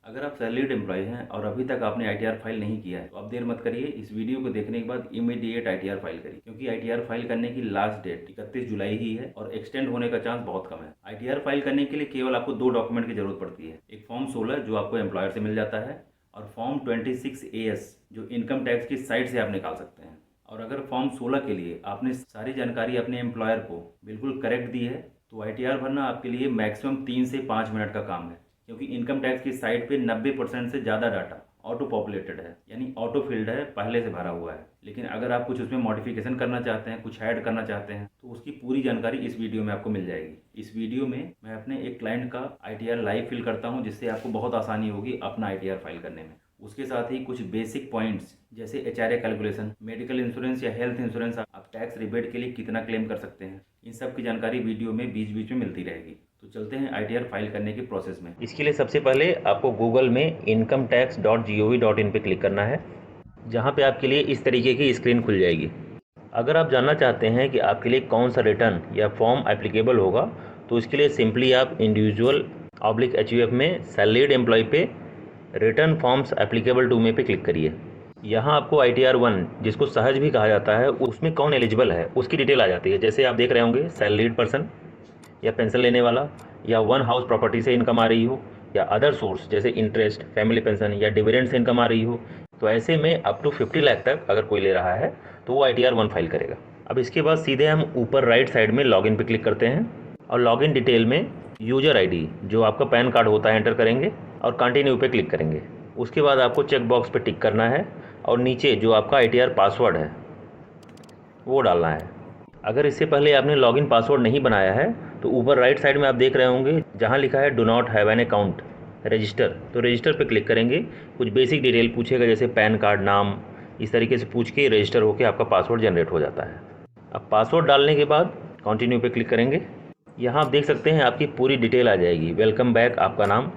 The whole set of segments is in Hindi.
अगर आप सैलरीड एम्प्लॉय हैं और अभी तक आपने आईटीआर फाइल नहीं किया है तो आप देर मत करिए। इस वीडियो को देखने के बाद इमीडिएट आईटीआर फाइल करिए, क्योंकि आईटीआर फाइल करने की लास्ट डेट 31 जुलाई ही है और एक्सटेंड होने का चांस बहुत कम है। आईटीआर फाइल करने के लिए केवल आपको 2 डॉक्यूमेंट की जरूरत पड़ती है। एक फॉर्म 16 जो आपको एम्प्लॉयर से मिल जाता है और फॉर्म 26 AS जो इनकम टैक्स की साइट से आप निकाल सकते हैं। और अगर फॉर्म 16 के लिए आपने सारी जानकारी अपने एम्प्लॉयर को बिल्कुल करेक्ट दी है तो आईटीआर भरना आपके लिए मैक्सिमम 3 से 5 मिनट का काम है, क्योंकि इनकम टैक्स की साइट पे 90% से ज़्यादा डाटा ऑटो पॉपुलेटेड है, यानी ऑटो फिल्ड है, पहले से भरा हुआ है। लेकिन अगर आप कुछ उसमें मॉडिफिकेशन करना चाहते हैं, कुछ ऐड करना चाहते हैं, तो उसकी पूरी जानकारी इस वीडियो में आपको मिल जाएगी। इस वीडियो में मैं अपने एक क्लाइंट का आईटीआर लाइव फिल करता हूँ, जिससे आपको बहुत आसानी होगी अपना आईटीआर फाइल करने में। उसके साथ ही कुछ बेसिक पॉइंट्स जैसे एचआरए कैलकुलेशन, मेडिकल इंश्योरेंस या हेल्थ इंश्योरेंस, आप टैक्स रिबेट के लिए कितना क्लेम कर सकते हैं, इन सब की जानकारी वीडियो में बीच बीच में मिलती रहेगी। तो चलते हैं आईटीआर फाइल करने के प्रोसेस में। इसके लिए सबसे पहले आपको गूगल में incometax.gov.in पे क्लिक करना है, जहाँ पे आपके लिए इस तरीके की स्क्रीन खुल जाएगी। अगर आप जानना चाहते हैं कि आपके लिए कौन सा रिटर्न या फॉर्म एप्लीकेबल होगा, तो इसके लिए सिंपली आप इंडिविजुअल/HUF में सैलरीड एम्प्लॉय पे रिटर्न फॉर्म्स एप्लीकेबल टू में पे क्लिक करिए। यहाँ आपको ITR 1 जिसको सहज भी कहा जाता है, उसमें कौन एलिजिबल है उसकी डिटेल आ जाती है। जैसे आप देख रहे होंगे सैलरीड पर्सन या पेंशन लेने वाला, या वन हाउस प्रॉपर्टी से इनकम आ रही हो, या अदर सोर्स जैसे इंटरेस्ट, फैमिली पेंशन या डिविडेंड से इनकम आ रही हो। तो ऐसे में अप टू 50 लाख तक अगर कोई ले रहा है तो वो ITR 1 फाइल करेगा। अब इसके बाद सीधे हम ऊपर राइट साइड में लॉगिन पे क्लिक करते हैं और लॉगिन डिटेल में यूजर ID जो आपका पैन कार्ड होता है एंटर करेंगे और कंटिन्यू पे क्लिक करेंगे। उसके बाद आपको चेक बॉक्स पे टिक करना है और नीचे जो आपका ITR पासवर्ड है वो डालना है। अगर इससे पहले आपने लॉगिन पासवर्ड नहीं बनाया है तो ऊपर राइट साइड में आप देख रहे होंगे जहां लिखा है do not have an account register, तो रजिस्टर पे क्लिक करेंगे। कुछ बेसिक डिटेल पूछेगा जैसे पैन कार्ड, नाम, इस तरीके से पूछ के रजिस्टर होकर आपका पासवर्ड जनरेट हो जाता है। अब पासवर्ड डालने के बाद कंटिन्यू पे क्लिक करेंगे। यहाँ आप देख सकते हैं आपकी पूरी डिटेल आ जाएगी। वेलकम बैक, आपका नाम,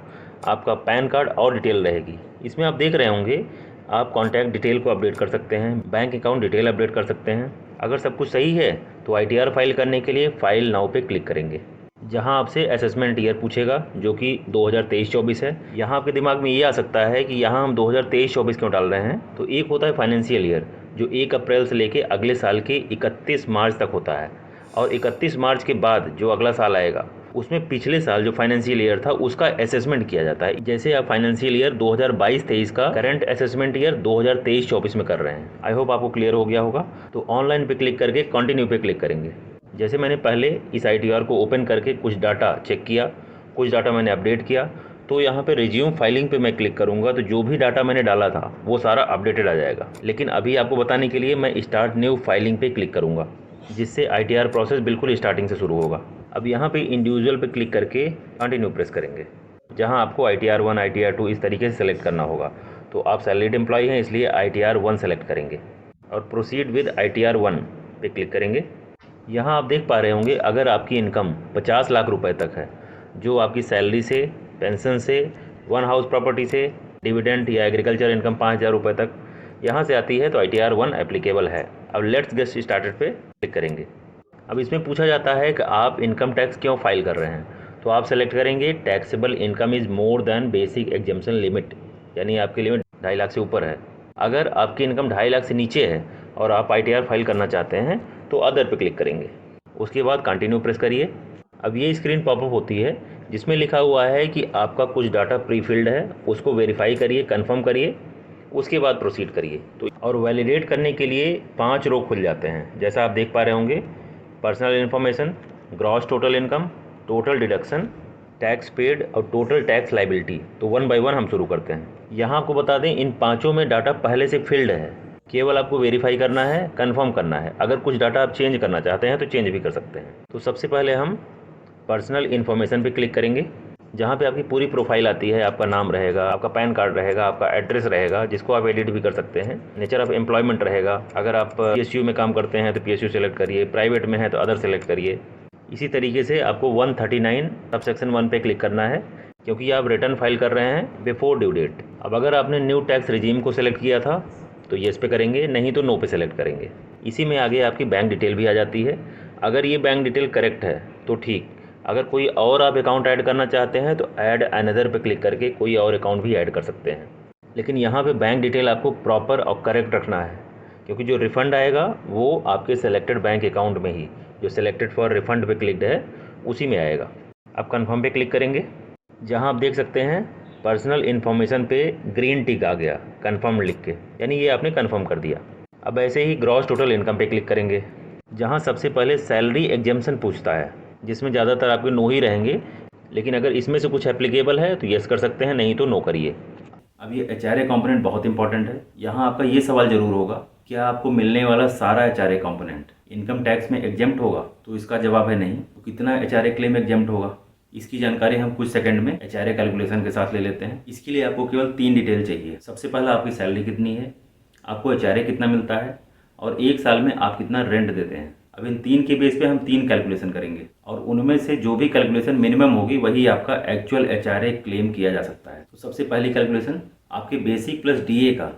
आपका पैन कार्ड और डिटेल रहेगी। इसमें आप देख रहे होंगे आप कॉन्टैक्ट डिटेल को अपडेट कर सकते हैं, बैंक अकाउंट डिटेल अपडेट कर सकते हैं। अगर सब कुछ सही है तो ITR फाइल करने के लिए फाइल नाउ पे क्लिक करेंगे, जहां आपसे असेसमेंट ईयर पूछेगा जो कि 2023-24 है। यहाँ आपके दिमाग में ये आ सकता है कि यहाँ हम 2023-24 क्यों डाल रहे हैं। तो एक होता है फाइनेंशियल ईयर जो 1 अप्रैल से लेके अगले साल के 31 मार्च तक होता है, और 31 मार्च के बाद जो अगला साल आएगा उसमें पिछले साल जो फाइनेंशियल ईयर था उसका असेसमेंट किया जाता है। जैसे आप फाइनेंशियल ईयर 2022-23 का करंट असेसमेंट ईयर 2023-24 में कर रहे हैं। आई होप आपको क्लियर हो गया होगा। तो ऑनलाइन पे क्लिक करके कंटिन्यू पे क्लिक करेंगे। जैसे मैंने पहले इस ITR को ओपन करके कुछ डाटा चेक किया, कुछ डाटा मैंने अपडेट किया, तो यहाँ पे रिज्यूम फाइलिंग पे मैं क्लिक करूँगा तो जो भी डाटा मैंने डाला था वो सारा अपडेटेड आ जाएगा। लेकिन अभी आपको बताने के लिए मैं स्टार्ट न्यू फाइलिंग पे क्लिक करूँगा, जिससे ITR प्रोसेस बिल्कुल स्टार्टिंग से शुरू होगा। अब यहाँ पे इंडिविजुअल पे क्लिक करके कंटिन्यू प्रेस करेंगे, जहाँ आपको ITR 1 ITR 2 इस तरीके से सेलेक्ट करना होगा। तो आप सैलरीड एम्प्लॉय हैं इसलिए ITR 1 सेलेक्ट करेंगे और प्रोसीड विद ITR 1 पे क्लिक करेंगे। यहाँ आप देख पा रहे होंगे अगर आपकी इनकम 50 लाख रुपए तक है, जो आपकी सैलरी से, पेंशन से, वन हाउस प्रॉपर्टी से, डिविडेंड या एग्रीकल्चर इनकम 5,000 रुपये तक यहाँ से आती है तो ITR 1 एप्लीकेबल है। अब लेट्स गेट स्टार्टेड पे क्लिक करेंगे। अब इसमें पूछा जाता है कि आप इनकम टैक्स क्यों फाइल कर रहे हैं, तो आप सेलेक्ट करेंगे taxable income is more than basic exemption limit, यानी आपकी लिमिट 2.5 लाख से ऊपर है। अगर आपकी इनकम 2.5 लाख से नीचे है और आप ITR फाइल करना चाहते हैं तो अदर पे क्लिक करेंगे। उसके बाद कंटिन्यू प्रेस करिए। अब ये स्क्रीन पॉपअप होती है जिसमें लिखा हुआ है कि आपका कुछ डाटा प्री फिल्ड है, उसको वेरीफाई करिए, कंफर्म करिए, उसके बाद प्रोसीड करिए। तो और वैलिडेट करने के लिए 5 रो खुल जाते हैं, जैसा आप देख पा रहे होंगे। Personal information, gross total income, total deduction, tax paid और टोटल टैक्स लाइबिलिटी। तो 1 बाय 1 हम शुरू करते हैं। यहाँ आपको बता दें इन पाँचों में डाटा पहले से फिल्ड है, केवल आपको वेरीफाई करना है, कंफर्म करना है। अगर कुछ डाटा आप चेंज करना चाहते हैं तो चेंज भी कर सकते हैं। तो सबसे पहले हम पर्सनल इन्फॉर्मेशन पे क्लिक करेंगे, जहाँ पे आपकी पूरी प्रोफाइल आती है। आपका नाम रहेगा, आपका पैन कार्ड रहेगा, आपका एड्रेस रहेगा जिसको आप एडिट भी कर सकते हैं, नेचर ऑफ एम्प्लॉयमेंट रहेगा। अगर आप PSU में काम करते हैं तो PSU सेलेक्ट करिए, प्राइवेट में है तो अदर सेलेक्ट करिए। इसी तरीके से आपको 139 सबसेक्शन 1 पे क्लिक करना है, क्योंकि आप रिटर्न फाइल कर रहे हैं बिफोर ड्यू डेट। अब अगर आपने न्यू टैक्स रिजीम को सिलेक्ट किया था तो येस पे करेंगे, नहीं तो नो पे सेलेक्ट करेंगे। इसी में आगे आपकी बैंक डिटेल भी आ जाती है। अगर ये बैंक डिटेल करेक्ट है तो ठीक, अगर कोई और आप अकाउंट ऐड करना चाहते हैं तो ऐड अनदर पे क्लिक करके कोई और अकाउंट भी ऐड कर सकते हैं। लेकिन यहाँ पे बैंक डिटेल आपको प्रॉपर और करेक्ट रखना है, क्योंकि जो रिफ़ंड आएगा वो आपके सेलेक्टेड बैंक अकाउंट में ही, जो सेलेक्टेड फॉर रिफ़ंड पे क्लिक्ड है उसी में आएगा। आप कन्फर्म पे क्लिक करेंगे, जहाँ आप देख सकते हैं पर्सनल इन्फॉर्मेशन पे ग्रीन टिक आ गया कन्फर्म लिख के, यानी ये आपने कन्फर्म कर दिया। अब ऐसे ही ग्रॉस टोटल इनकम पे क्लिक करेंगे, जहाँ सबसे पहले सैलरी एग्जेम्पशन पूछता है, जिसमें ज़्यादातर आपके नो ही रहेंगे, लेकिन अगर इसमें से कुछ एप्लीकेबल है तो येस कर सकते हैं, नहीं तो नो करिए। अब ये HRA कंपोनेंट बहुत इंपॉर्टेंट है। यहाँ आपका ये सवाल जरूर होगा, क्या आपको मिलने वाला सारा HRA कंपोनेंट इनकम टैक्स में एग्जेम्प्ट होगा? तो इसका जवाब है नहीं। तो कितना HRA क्लेम एग्जेम्प्ट होगा, इसकी जानकारी हम कुछ सेकंड में HRA कैलकुलेशन के साथ ले लेते हैं। इसके लिए आपको केवल 3 डिटेल चाहिए। सबसे पहला आपकी सैलरी कितनी है, आपको HRA कितना मिलता है, और 1 साल में आप कितना रेंट देते हैं। अब इन 3 के बेस पे हम 3 कैलकुलेशन करेंगे, और उनमें से जो भी कैलकुलेशन मिनिमम होगी वही आपका एक्चुअल HRA क्लेम किया जा सकता है। तो सबसे पहली कैलकुलेशन, आपके बेसिक प्लस DA का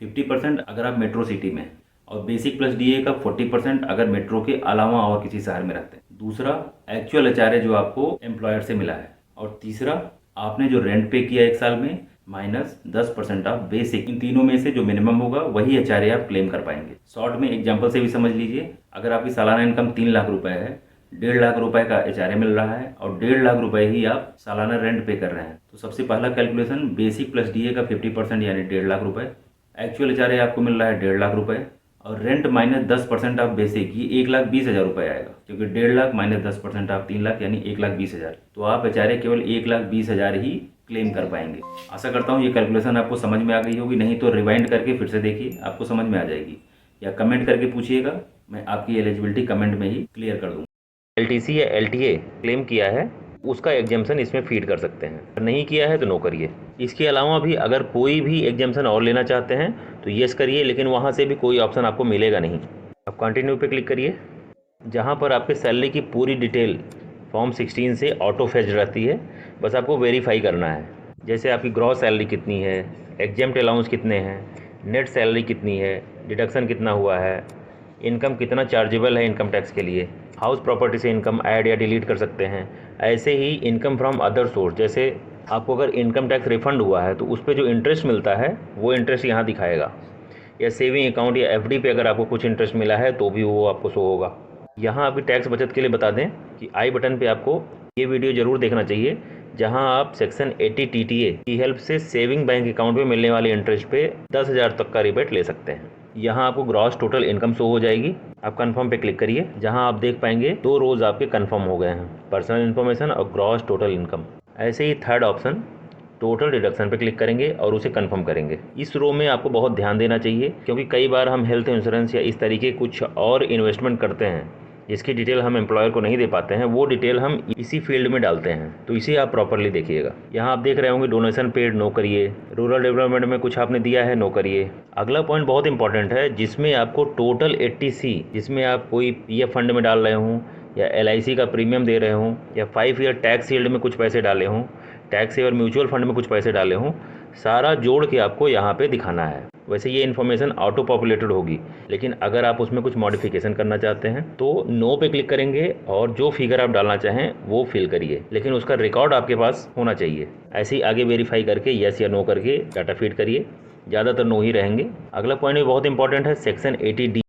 50% अगर आप मेट्रो सिटी में, और बेसिक प्लस DA का 40% अगर मेट्रो के अलावा और किसी शहर में रहते हैं। दूसरा, एक्चुअल HRA जो आपको एम्प्लॉयर से मिला है। और तीसरा, आपने जो रेंट पे किया 1 साल में माइनस 10% ऑफ बेसिक। इन तीनों में से जो मिनिमम होगा वही HRA आप क्लेम कर पाएंगे। शॉर्ट में एग्जांपल से भी समझ लीजिए, अगर आपकी सालाना इनकम 3 लाख रुपए है, 1.5 लाख रुपए का HRA मिल रहा है, और 1.5 लाख रुपए ही आप सालाना रेंट पे कर रहे हैं। तो सबसे पहला कैलकुलेशन, बेसिक प्लस DA का 50% यानी 1.5 लाख रुपए, एक्चुअल HRA आपको मिल रहा है 1.5 लाख रुपए, और रेंट माइनस 10% ऑफ बेसिक, ये 1,20,000 रुपये आएगा, क्योंकि 1.5 लाख माइनस 10% ऑफ 3 लाख यानी 1,20,000। तो आप HRA केवल 1,20,000 ही क्लेम कर पाएंगे। आशा करता हूँ ये कैलकुलेशन आपको समझ में आ गई होगी, नहीं तो रिवाइंड करके फिर से देखिए, आपको समझ में आ जाएगी, या कमेंट करके पूछिएगा, मैं आपकी एलिजिबिलिटी कमेंट में ही क्लियर कर दूँगा। LTC या LTA क्लेम किया है उसका एग्जेम्पशन इसमें फीड कर सकते हैं, अगर नहीं किया है तो नो करिए। इसके अलावा भी अगर कोई भी एग्जेम्पशन और लेना चाहते हैं तो येस करिए, लेकिन वहाँ से भी कोई ऑप्शन आपको मिलेगा नहीं। अब कंटिन्यू पे क्लिक करिए, जहाँ पर आपके सैलरी की पूरी डिटेल फॉर्म 16 से ऑटो फेच रहती है, बस आपको वेरीफाई करना है। जैसे आपकी ग्रॉस सैलरी कितनी है, एग्जेम्प्ट अलाउंस कितने हैं, नेट सैलरी कितनी है, डिडक्शन कितना हुआ है, इनकम कितना चार्जेबल है इनकम टैक्स के लिए, हाउस प्रॉपर्टी से इनकम ऐड या डिलीट कर सकते हैं। ऐसे ही इनकम फ्रॉम अदर सोर्स, जैसे आपको अगर इनकम टैक्स रिफंड हुआ है तो उस पर जो इंटरेस्ट मिलता है वो इंटरेस्ट यहाँ दिखाएगा, या सेविंग अकाउंट या FD पे अगर आपको कुछ इंटरेस्ट मिला है तो भी वो आपको शो होगा। यहाँ आपकी टैक्स बचत के लिए बता दें कि आई बटन पे आपको ये वीडियो ज़रूर देखना चाहिए, जहाँ आप सेक्शन 80 TTA की हेल्प से सेविंग बैंक अकाउंट में मिलने वाले इंटरेस्ट पे 10,000 तक का रिबेट ले सकते हैं। यहाँ आपको ग्रॉस टोटल इनकम शो हो जाएगी। आप कंफर्म पे क्लिक करिए, जहाँ आप देख पाएंगे 2 रोज आपके कंफर्म हो गए हैं, पर्सनल इन्फॉर्मेशन और ग्रॉस टोटल इनकम। ऐसे ही थर्ड ऑप्शन टोटल डिडक्शन पे क्लिक करेंगे और उसे कंफर्म करेंगे। इस रो में आपको बहुत ध्यान देना चाहिए, क्योंकि कई बार हम हेल्थ इंश्योरेंस या इस तरीके कुछ और इन्वेस्टमेंट करते हैं जिसकी डिटेल हम एम्प्लॉयर को नहीं दे पाते हैं, वो डिटेल हम इसी फील्ड में डालते हैं, तो इसे आप प्रॉपरली देखिएगा। यहाँ आप देख रहे होंगे डोनेशन पेड, नो करिए। रूरल डेवलपमेंट में कुछ आपने दिया है, नो करिए। अगला पॉइंट बहुत इंपॉर्टेंट है, जिसमें आपको टोटल 80C, जिसमें आप कोई PF फंड में डाल रहे हों, या LIC का प्रीमियम दे रहे हों, या 5 ईयर टैक्स शील्ड में कुछ पैसे डाले हों, टैक्स सेवर म्यूचुअल फंड में कुछ पैसे डाले हों, सारा जोड़ के आपको यहाँ पे दिखाना है। वैसे ये इन्फॉर्मेशन ऑटो पॉपुलेटेड होगी, लेकिन अगर आप उसमें कुछ मॉडिफिकेशन करना चाहते हैं तो नो पे क्लिक करेंगे और जो फिगर आप डालना चाहें वो फिल करिए, लेकिन उसका रिकॉर्ड आपके पास होना चाहिए। ऐसे ही आगे वेरीफाई करके यस या नो करके डाटा फीड करिए, ज़्यादातर नो ही रहेंगे। अगला पॉइंट भी बहुत इंपॉर्टेंट है, सेक्शन 80D।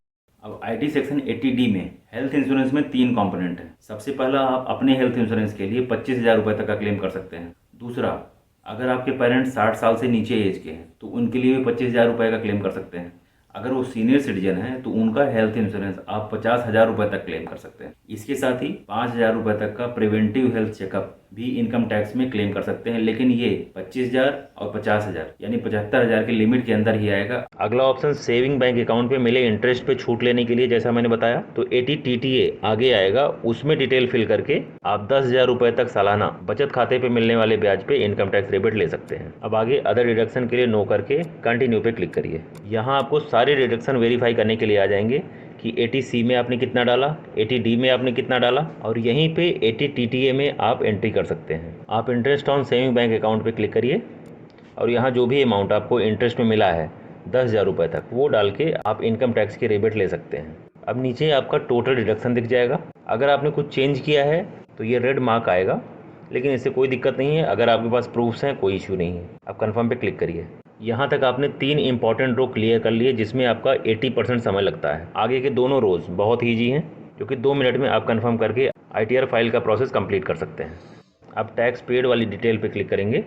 अब IT सेक्शन 80D में हेल्थ इंश्योरेंस में 3 कंपोनेंट है। सबसे पहला, आप अपने हेल्थ इंश्योरेंस के लिए 25,000 रुपये तक का क्लेम कर सकते हैं। दूसरा, अगर आपके पेरेंट्स 60 साल से नीचे एज के हैं तो उनके लिए भी 25,000 रुपये का क्लेम कर सकते हैं। अगर वो सीनियर सिटीजन है तो उनका हेल्थ इंश्योरेंस आप 50,000 रुपये तक क्लेम कर सकते हैं। इसके साथ ही 5,000 रुपये तक का प्रिवेंटिव हेल्थ चेकअप भी इनकम टैक्स में क्लेम कर सकते हैं, लेकिन ये 25,000 और 50,000 यानी 75,000 के लिमिट के अंदर ही आएगा। अगला ऑप्शन सेविंग बैंक अकाउंट पे मिले इंटरेस्ट पे छूट लेने के लिए, जैसा मैंने बताया, तो 80 TTA आगे आएगा, उसमें डिटेल फिल करके आप 10,000 रुपये तक सालाना बचत खाते पे मिलने वाले ब्याज पे इनकम टैक्स रिबेट ले सकते हैं। अब आगे अदर डिडक्शन के लिए नो करके कंटिन्यू पे क्लिक करिए। यहाँ आपको सारे डिडक्शन वेरीफाई करने के लिए आ जाएंगे कि 80C में आपने कितना डाला, 80D में आपने कितना डाला, और यहीं पे 80 TTA में आप एंट्री कर सकते हैं। आप interest on saving bank account पे क्लिक करिए और यहाँ जो भी अमाउंट आपको इंटरेस्ट में मिला है 10,000 रुपये तक, वो डाल के आप इनकम टैक्स की रिबेट ले सकते हैं। अब नीचे आपका टोटल डिडक्शन दिख जाएगा। अगर आपने कुछ चेंज किया है तो ये रेड मार्क आएगा, लेकिन इससे कोई दिक्कत नहीं है। अगर आपके पास प्रूफ्स हैं कोई इशू नहीं है। आप कन्फर्म पे क्लिक करिए। यहाँ तक आपने 3 इंपॉर्टेंट रो क्लियर कर लिए जिसमें आपका 80% समय लगता है। आगे के दोनों रोज़ बहुत ईजी हैं क्योंकि 2 मिनट में आप कन्फर्म करके ITR फाइल का प्रोसेस कंप्लीट कर सकते हैं। आप टैक्स पेड वाली डिटेल पे क्लिक करेंगे,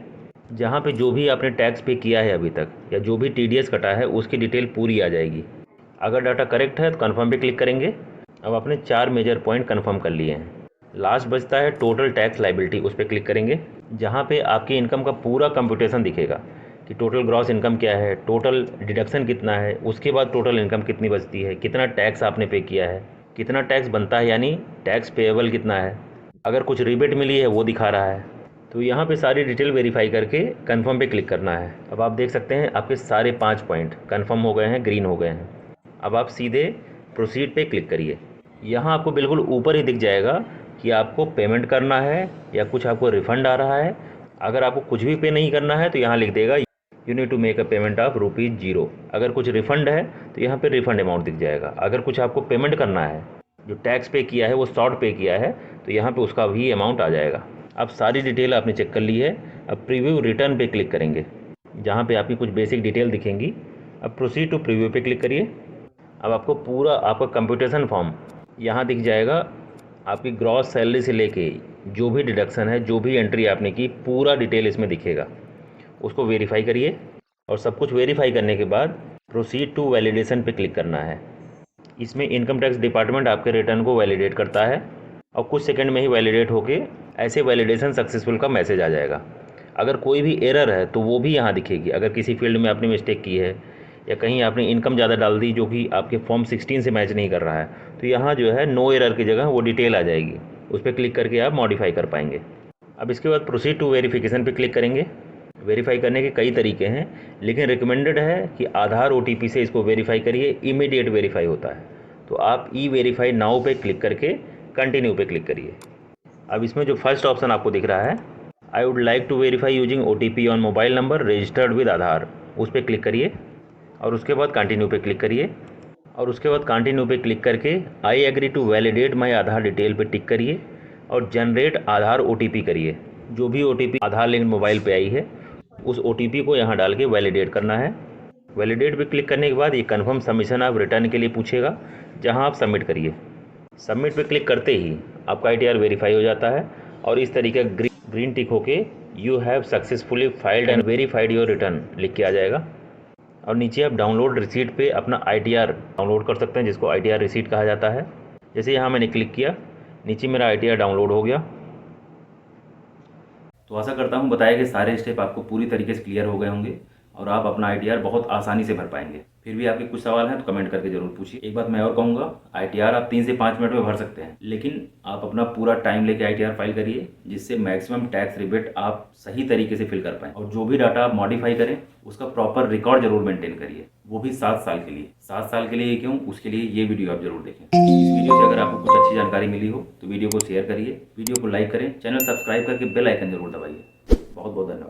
जहाँ पे जो भी आपने टैक्स पे किया है अभी तक या जो भी TDS कटा है उसकी डिटेल पूरी आ जाएगी। अगर डाटा करेक्ट है तो कन्फर्म पे क्लिक करेंगे। अब आपने 4 मेजर पॉइंट कन्फर्म कर लिए हैं। लास्ट बचता है टोटल टैक्स लाइबिलिटी, उस पर क्लिक करेंगे, जहाँ पे आपकी इनकम का पूरा कंप्यूटेशन दिखेगा कि टोटल ग्रॉस इनकम क्या है, टोटल डिडक्शन कितना है, उसके बाद टोटल इनकम कितनी बचती है, कितना टैक्स आपने पे किया है, कितना टैक्स बनता है यानी टैक्स पेएबल कितना है, अगर कुछ रिबेट मिली है वो दिखा रहा है। तो यहाँ पे सारी डिटेल वेरीफाई करके कन्फर्म पे क्लिक करना है। अब आप देख सकते हैं आपके सारे 5 पॉइंट कन्फर्म हो गए हैं, ग्रीन हो गए हैं। अब आप सीधे प्रोसीड पे क्लिक करिए। यहाँ आपको बिल्कुल ऊपर ही दिख जाएगा कि आपको पेमेंट करना है या कुछ आपको रिफ़ंड आ रहा है। अगर आपको कुछ भी पे नहीं करना है तो यहाँ लिख देगा you need to make a payment of ₹0। अगर कुछ रिफ़ंड है तो यहाँ पे रिफ़ंड अमाउंट दिख जाएगा। अगर कुछ आपको पेमेंट करना है, जो टैक्स पे किया है वो शॉर्ट पे किया है, तो यहाँ पे उसका भी अमाउंट आ जाएगा। अब सारी डिटेल आपने चेक कर ली है। अब प्रीव्यू रिटर्न पे क्लिक करेंगे, जहाँ पे आपकी कुछ बेसिक डिटेल दिखेंगी। अब प्रोसीड टू प्रीव्यू पे क्लिक करिए। अब आपको पूरा आपका कंप्यूटेशन फॉर्म यहाँ दिख जाएगा। आपकी ग्रॉस सैलरी से लेके जो भी डिडक्शन है, जो भी एंट्री आपने की, पूरा डिटेल इसमें दिखेगा। उसको वेरीफाई करिए और सब कुछ वेरीफाई करने के बाद प्रोसीड टू वैलिडेशन पे क्लिक करना है। इसमें इनकम टैक्स डिपार्टमेंट आपके रिटर्न को वैलिडेट करता है और कुछ सेकंड में ही वैलिडेट होके ऐसे वैलिडेशन सक्सेसफुल का मैसेज आ जाएगा। अगर कोई भी एरर है तो वो भी यहाँ दिखेगी। अगर किसी फील्ड में आपने मिस्टेक की है या कहीं आपने इनकम ज़्यादा डाल दी जो कि आपके फॉर्म 16 से मैच नहीं कर रहा है, तो यहाँ जो है नो एरर की जगह वो डिटेल आ जाएगी। उस पर क्लिक करके आप मॉडिफाई कर पाएंगे। अब इसके बाद प्रोसीड टू वेरिफिकेशन पे क्लिक करेंगे। वेरीफाई करने के कई तरीके हैं, लेकिन रिकमेंडेड है कि आधार OTP से इसको वेरीफाई करिए, इमीडिएट वेरीफाई होता है। तो आप ई-वेरीफाई नाउ पे क्लिक करके कंटिन्यू पे क्लिक करिए। अब इसमें जो फर्स्ट ऑप्शन आपको दिख रहा है, I would like to verify using OTP on mobile number registered with Aadhaar, उस पर क्लिक करिए और उसके बाद कंटिन्यू पे क्लिक करिए। और उसके बाद कंटिन्यू पे क्लिक करके I agree to validate my Aadhaar detail पे टिक करिए और जनरेट आधार OTP करिए। जो भी OTP आधार लिंक मोबाइल पे आई है उस OTP को यहाँ डाल के वैलिडेट करना है। वैलिडेट पे क्लिक करने के बाद ये कन्फर्म सबमिशन आप रिटर्न के लिए पूछेगा, जहाँ आप सबमिट करिए। सबमिट पे क्लिक करते ही आपका ITR वेरीफाई हो जाता है और इस तरीके ग्रीन टिक होके you have successfully filed and verified your return लिख के आ जाएगा। और नीचे आप डाउनलोड रिसीट पे अपना ITR डाउनलोड कर सकते हैं, जिसको ITR रिसीट कहा जाता है। जैसे यहाँ मैंने क्लिक किया, नीचे मेरा ITR डाउनलोड हो गया। तो आशा करता हूँ बताए गए सारे स्टेप आपको पूरी तरीके से क्लियर हो गए होंगे और आप अपना ITR बहुत आसानी से भर पाएंगे। फिर भी आपके कुछ सवाल हैं तो कमेंट करके जरूर पूछिए। एक बात मैं और कहूँगा, ITR आप 3 से 5 मिनट में भर सकते हैं, लेकिन आप अपना पूरा टाइम लेके ITR फाइल करिए, जिससे मैक्सिमम टैक्स रिबेट आप सही तरीके से फिल कर पाएँ। और जो भी डाटा आप मॉडिफाई करें उसका प्रॉपर रिकॉर्ड जरूर मेंटेन करिए, वो भी 7 साल के लिए। 7 साल के लिए क्यों, उसके लिए ये वीडियो आप जरूर देखें। इस वीडियो से अगर आपको कुछ अच्छी जानकारी मिली हो तो वीडियो को शेयर करिए, वीडियो को लाइक करें, चैनल सब्सक्राइब करके बेल आइकन जरूर दबाइए। बहुत बहुत धन्यवाद।